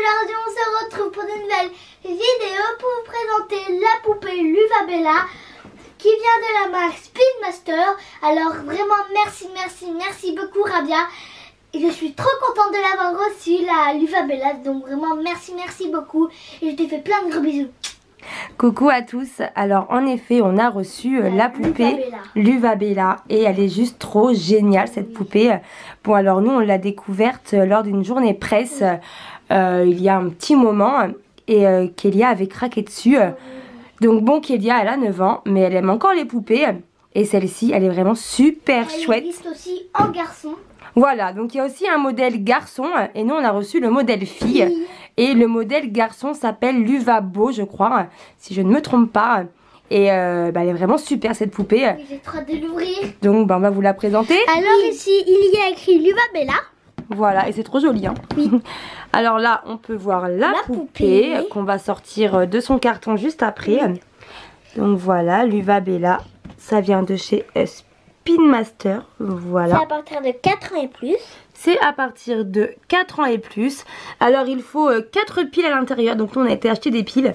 aujourd'hui on se retrouve pour une nouvelle vidéo pour vous présenter la poupée Luvabella qui vient de la marque Speedmaster. Alors vraiment merci beaucoup Rabia. Et je suis trop contente de l'avoir reçue, la Luvabella. Donc vraiment merci beaucoup. Et je te fais plein de gros bisous. Coucou à tous. Alors en effet on a reçu la poupée Luvabella et elle est juste trop géniale cette poupée. Bon alors nous on l'a découverte lors d'une journée presse il y a un petit moment et Kélia avait craqué dessus. Donc bon, Kélia elle a 9 ans mais elle aime encore les poupées et celle-ci elle est vraiment super chouette. Elle existe aussi en garçon. Voilà, donc il y a aussi un modèle garçon et nous on a reçu le modèle fille. Et le modèle garçon s'appelle Luvabo, je crois, si je ne me trompe pas. Et elle est vraiment super cette poupée. Oui, j'ai trop hâte de l'ouvrir. Donc on va vous la présenter. Alors ici, il y a écrit Luvabella. Voilà, et c'est trop joli. Hein. Oui. Alors là, on peut voir la poupée qu'on va sortir de son carton juste après. Oui. Donc voilà, Luvabella, ça vient de chez Speedmaster. Voilà. C'est à partir de 4 ans et plus. C'est à partir de 4 ans et plus. Alors il faut 4 piles à l'intérieur. Donc nous on a été acheter des piles.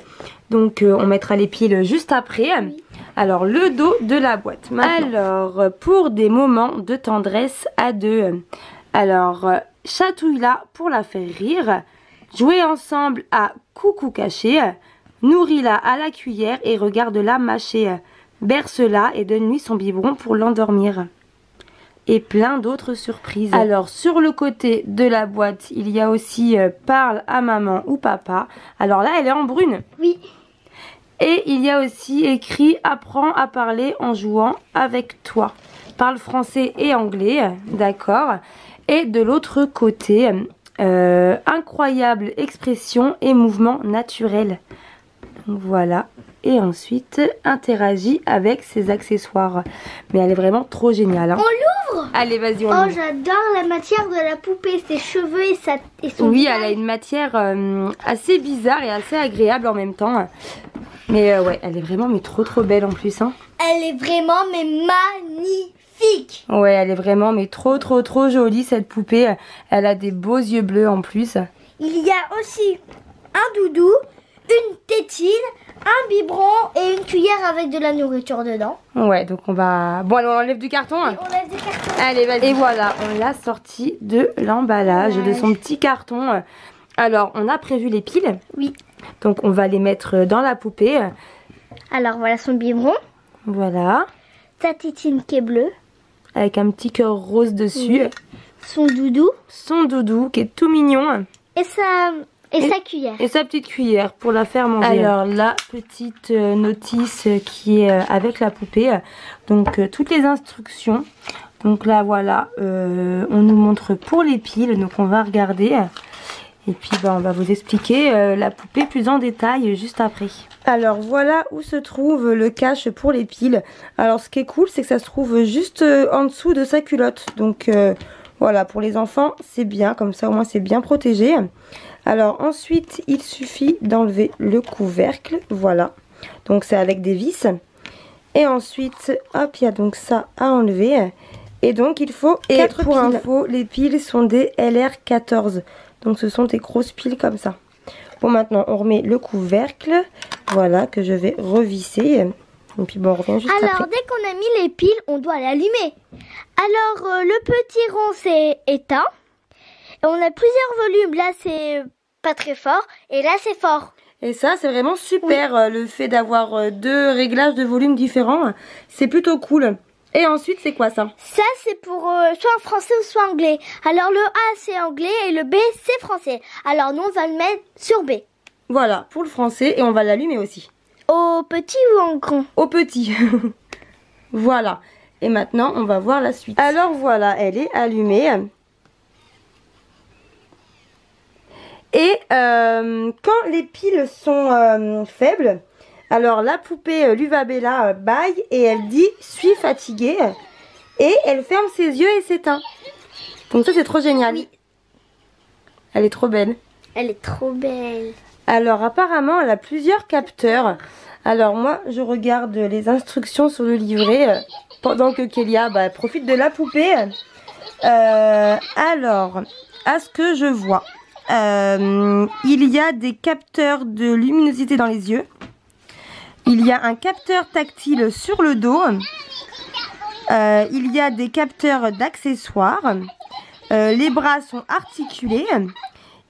Donc on mettra les piles juste après. Oui. Alors le dos de la boîte. Maintenant. Alors pour des moments de tendresse à deux. Alors chatouille-la pour la faire rire. Jouez ensemble à coucou caché. Nourris-la à la cuillère et regarde-la mâcher. Berce-la et donne-lui son biberon pour l'endormir. Et plein d'autres surprises. Alors sur le côté de la boîte, il y a aussi parle à maman ou papa. Alors là, elle est en brune. Oui. Et il y a aussi écrit apprends à parler en jouant avec toi. Parle français et anglais, d'accord. Et de l'autre côté, incroyable expression et mouvement naturel. Donc voilà. Et ensuite interagit avec ses accessoires. Mais elle est vraiment trop géniale. Hein. On l'ouvre. Allez, vas-y, on l'ouvre. l'ouvre. J'adore la matière de la poupée, ses cheveux et son Oui, visage. elle a une matière assez bizarre et assez agréable en même temps. Mais ouais, elle est vraiment trop belle en plus. Hein. Elle est vraiment magnifique. Ouais, elle est vraiment trop jolie cette poupée. Elle a des beaux yeux bleus en plus. Il y a aussi un doudou, une tétine, un biberon et une cuillère avec de la nourriture dedans. Ouais, donc on va... Bon, alors on enlève du carton. Oui, on enlève du carton. Allez, vas-y. Et voilà, on l'a sorti de l'emballage, de son petit carton. Alors, on a prévu les piles. Oui. Donc, on va les mettre dans la poupée. Alors, voilà son biberon. Voilà. Sa tétine qui est bleue. Avec un petit cœur rose dessus. Oui. Son doudou. Son doudou qui est tout mignon. Et sa cuillère. Et sa petite cuillère pour la faire manger. Alors la petite notice qui est avec la poupée. Donc toutes les instructions. Donc là voilà, on nous montre pour les piles. Donc on va regarder. Et puis on va vous expliquer la poupée plus en détail juste après. Alors voilà où se trouve le cache pour les piles. Alors ce qui est cool c'est que ça se trouve juste en dessous de sa culotte. Donc voilà, pour les enfants c'est bien, comme ça au moins c'est bien protégé. Alors ensuite il suffit d'enlever le couvercle, voilà, donc c'est avec des vis. Et ensuite hop, il y a donc ça à enlever. Et donc il faut 4 piles. Pour info, les piles sont des LR14, donc ce sont des grosses piles comme ça. Bon, maintenant on remet le couvercle, voilà, que je vais revisser. Et puis bon, on revient juste alors, après. dès qu'on a mis les piles, on doit l'allumer. Alors, le petit rond c'est éteint. Et on a plusieurs volumes. Là, c'est pas très fort. Et là, c'est fort. Et ça, c'est vraiment super. Oui. Le fait d'avoir 2 réglages de volume différents. C'est plutôt cool. Et ensuite, c'est quoi ça? Ça, c'est pour soit en français ou soit anglais. Alors, le A, c'est anglais et le B, c'est français. Alors, nous, on va le mettre sur B. Voilà, pour le français. Et on va l'allumer aussi. Au petit ou en grand? Au petit. Voilà. Et maintenant, on va voir la suite. Alors voilà, elle est allumée. Et quand les piles sont faibles, alors la poupée Luvabella baille et elle dit « suis fatiguée » et elle ferme ses yeux et s'éteint. Donc ça c'est trop génial. Oui. Elle est trop belle. Elle est trop belle. Alors apparemment elle a plusieurs capteurs. Alors moi je regarde les instructions sur le livret pendant que Kélia profite de la poupée. Alors à ce que je vois. il y a des capteurs de luminosité dans les yeux. Il y a un capteur tactile sur le dos. Il y a des capteurs d'accessoires. Les bras sont articulés.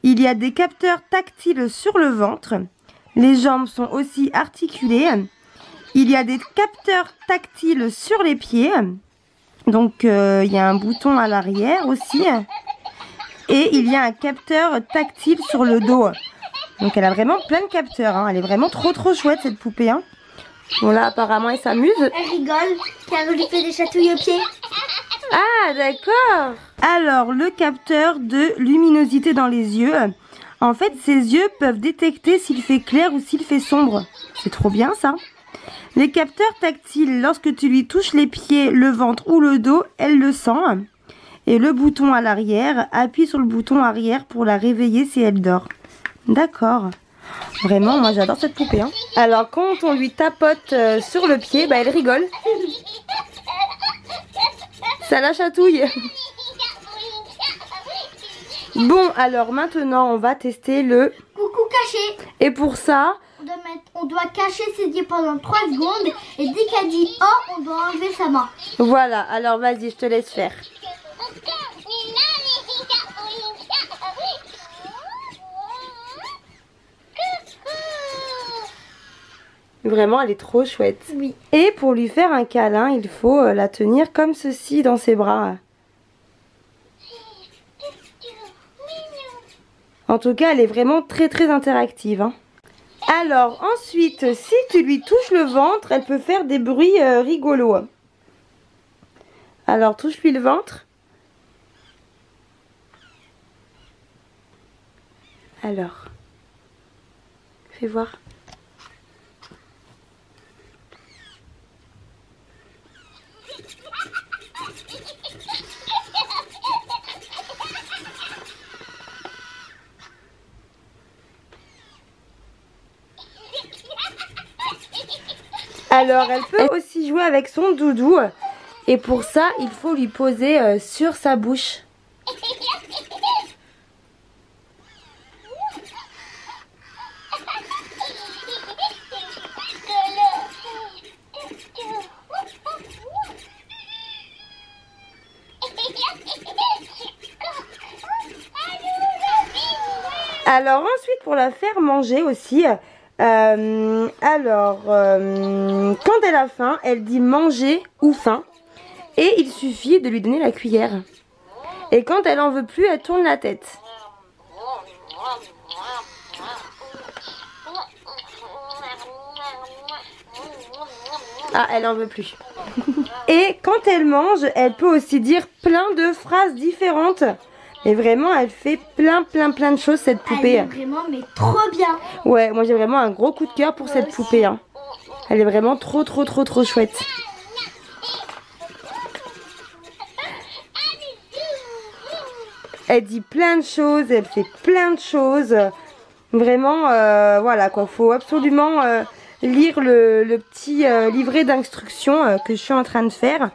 Il y a des capteurs tactiles sur le ventre. Les jambes sont aussi articulées. Il y a des capteurs tactiles sur les pieds. Donc il y a un bouton à l'arrière aussi. Et il y a un capteur tactile sur le dos. Donc elle a vraiment plein de capteurs. Hein. Elle est vraiment trop chouette cette poupée. Hein. Bon là apparemment elle s'amuse. Elle rigole car on lui fait des chatouilles aux pieds. Ah d'accord. Alors le capteur de luminosité dans les yeux. En fait ses yeux peuvent détecter s'il fait clair ou s'il fait sombre. C'est trop bien ça. Les capteurs tactiles, lorsque tu lui touches les pieds, le ventre ou le dos, elle le sent. Et le bouton à l'arrière, appuie sur le bouton arrière pour la réveiller si elle dort. D'accord. Vraiment, moi j'adore cette poupée. Hein. Alors quand on lui tapote sur le pied, bah, elle rigole. Ça la chatouille. Bon, alors maintenant on va tester le coucou caché. Et pour ça, on doit cacher ses yeux pendant 3 secondes. Et dès qu'elle dit oh, on doit enlever sa main. Voilà, alors vas-y, je te laisse faire. Vraiment, elle est trop chouette. Oui. Et pour lui faire un câlin, il faut la tenir comme ceci dans ses bras. En tout cas, elle est vraiment très interactive. Hein. Alors, ensuite, si tu lui touches le ventre, elle peut faire des bruits rigolos. Alors, touche-lui le ventre. Alors, fais voir. Alors, elle peut aussi jouer avec son doudou. Et pour ça, il faut lui poser sur sa bouche. Alors ensuite, pour la faire manger aussi, quand elle a faim, elle dit manger ou faim. Et il suffit de lui donner la cuillère. Et quand elle en veut plus, elle tourne la tête. Ah, elle en veut plus. Et quand elle mange, elle peut aussi dire plein de phrases différentes. Et vraiment, elle fait plein de choses, cette poupée. Elle est vraiment, mais trop bien. Ouais, moi j'ai vraiment un gros coup de cœur pour cette poupée. Hein. Elle est vraiment trop chouette. Elle dit plein de choses, elle fait plein de choses. Vraiment, voilà quoi, faut absolument lire le petit livret d'instructions que je suis en train de faire.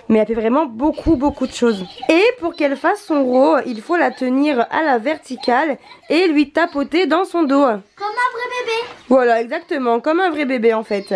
Mais elle fait vraiment beaucoup de choses. Et pour qu'elle fasse son rot, il faut la tenir à la verticale et lui tapoter dans son dos. Comme un vrai bébé. Voilà, exactement, comme un vrai bébé en fait.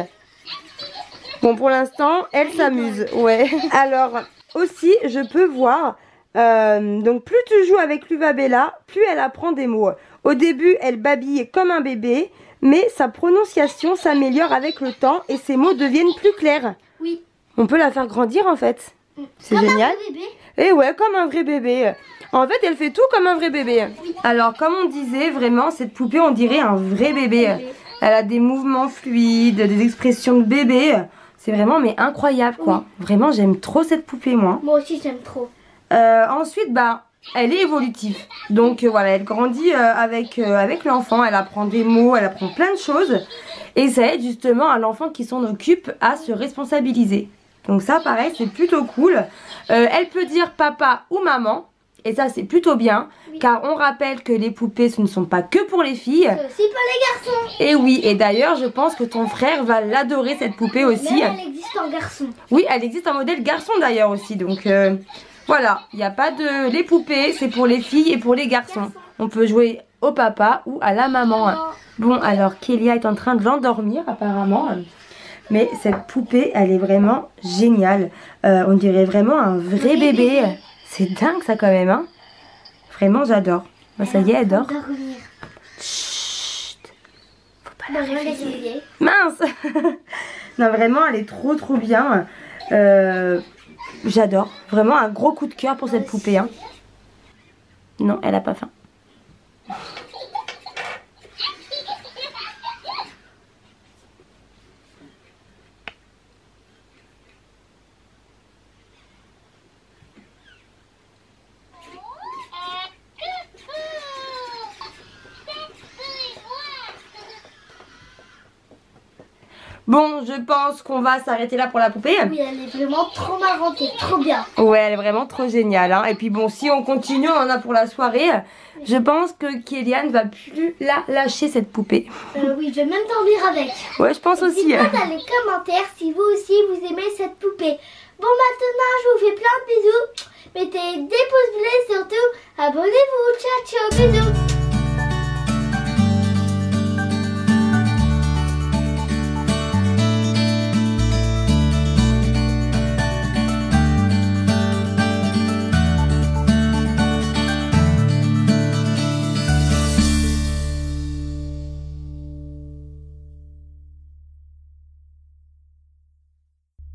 Bon, pour l'instant, elle s'amuse. Ouais. Alors, aussi, je peux voir... donc, plus tu joues avec Luvabella, plus elle apprend des mots. Au début, elle babille comme un bébé, mais sa prononciation s'améliore avec le temps et ses mots deviennent plus clairs. Oui. On peut la faire grandir en fait. C'est génial. Comme un vrai bébé. Et ouais, comme un vrai bébé. En fait, elle fait tout comme un vrai bébé. Oui. Alors, comme on disait, vraiment, cette poupée, on dirait un vrai bébé. Elle a des mouvements fluides, des expressions de bébé. C'est vraiment, mais incroyable, quoi. Oui. Vraiment, j'aime trop cette poupée, moi. Moi aussi, j'aime trop. Ensuite, bah, elle est évolutive. Donc, voilà, elle grandit avec l'enfant. Elle apprend des mots, elle apprend plein de choses. Et ça aide justement à l'enfant qui s'en occupe à se responsabiliser. Donc ça, pareil, c'est plutôt cool. Elle peut dire papa ou maman. Et ça, c'est plutôt bien. Oui. Car on rappelle que les poupées, ce ne sont pas que pour les filles. C'est aussi pour les garçons. Et oui, et d'ailleurs, je pense que ton frère va l'adorer, cette poupée aussi. Mais elle existe en garçon. Oui, elle existe en modèle garçon d'ailleurs aussi. Donc voilà, il n'y a pas de... Les poupées, c'est pour les filles et pour les garçons. On peut jouer au papa ou à la maman. Bon, alors Kélia est en train de l'endormir apparemment. Mais cette poupée, elle est vraiment géniale. On dirait vraiment un vrai bébé. C'est dingue ça quand même, hein. Vraiment, j'adore. Bah, ça y est, elle dort. Chut. Faut pas la réveiller. Mince. Non, vraiment, elle est trop bien. J'adore. Vraiment un gros coup de cœur pour cette poupée, hein. Non, elle a pas faim. Bon, je pense qu'on va s'arrêter là pour la poupée. Oui, elle est vraiment trop marrante et trop bien. Ouais, elle est vraiment trop géniale, hein. Et puis bon, si on continue, on en a pour la soirée. Je pense que Kélia ne va plus la lâcher, cette poupée. Oui, je vais même dormir avec. Ouais, je pense aussi. Dites-moi dans les commentaires si vous aussi vous aimez cette poupée. Bon, maintenant, je vous fais plein de bisous. Mettez des pouces bleus, surtout abonnez-vous. Ciao, ciao, bisous.